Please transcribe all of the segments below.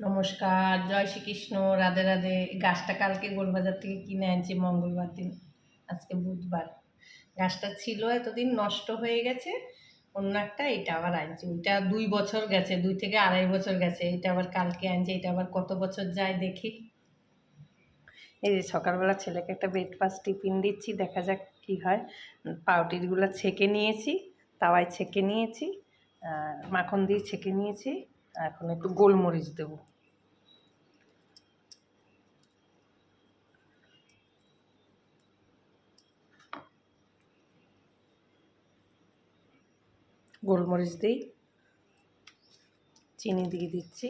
নমস্কার, জয় শ্রীকৃষ্ণ, রাধে রাধে। গাছটা কালকে গোলবাজার থেকে কিনে আনছি মঙ্গলবার দিন, আজকে বুধবার। গাছটা ছিল এতদিন নষ্ট হয়ে গেছে, অন্য একটা এটা আবার আনছি। ওইটা 2 বছর গেছে, 2 থেকে 2.5 বছর গেছে। এটা আবার কালকে আনছি, এটা আবার কত বছর যায় দেখি। এই যে সকালবেলা ছেলেকে একটা ব্রেকফাস্ট টিফিন দিচ্ছি, দেখা যাক কি হয়। পাউরুটিগুলো ছেঁকে নিয়েছি, তাওয়ায় ছেঁকে নিয়েছি, মাখন দিয়ে ছেঁকে নিয়েছি। এখন একটু গোলমরিচ দেবো। গোলমরিচ দিই, চিনি দিয়ে দিচ্ছি,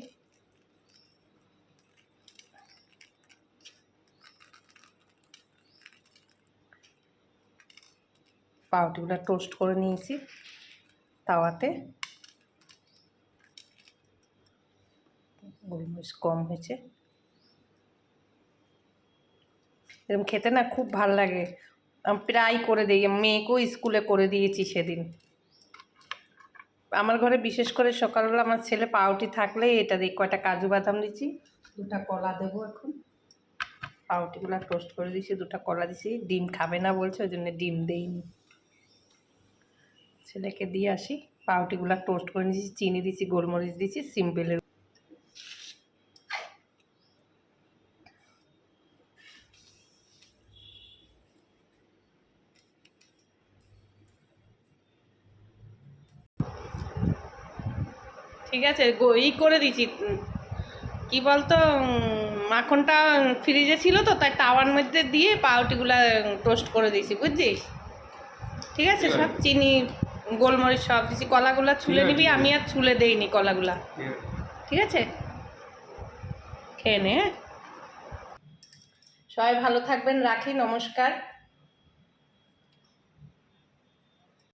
পাউরুটিগুলো টোস্ট করে নিয়েছি তাওয়াতে। গোলমরিচ কম হয়েছে। এরকম খেতে না খুব ভাল লাগে, আমি প্রায় করে দিই, মেয়েকেও স্কুলে করে দিয়েছি সেদিন। আমার ঘরে বিশেষ করে সকালবেলা আমার ছেলে পাউরুটি থাকলেই এটা দিই। কয়টা কাজু বাদাম দিচ্ছি, 2টা কলা দেবো। এখন পাউরুটিগুলো টোস্ট করে দিয়েছি, 2টা কলা দিচ্ছি। ডিম খাবে না বলছে, ওই জন্য ডিম দেইনি। ছেলেকে দিয়ে আসি। পাউরুটিগুলো টোস্ট করে নিয়েছি, চিনি দিচ্ছি, গোলমরিচ দিচ্ছি, সিম্পলের। ঠিক আছে, করে দিচ্ছি। কি বলতো, মাখনটা ফ্রিজে ছিল তো, তাই তাওয়ার মধ্যে দিয়ে পাউরুটিগুলা টোস্ট করে দিয়েছি, বুঝছিস? ঠিক আছে, সব চিনি গোলমরিচ সব দিচ্ছি। কলাগুলা ছুলে নিবি, আমি আর ছুলে দেইনি কলাগুলা। ঠিক আছে, খেয়ে নে। সবাই ভালো থাকবেন, রাখি, নমস্কার।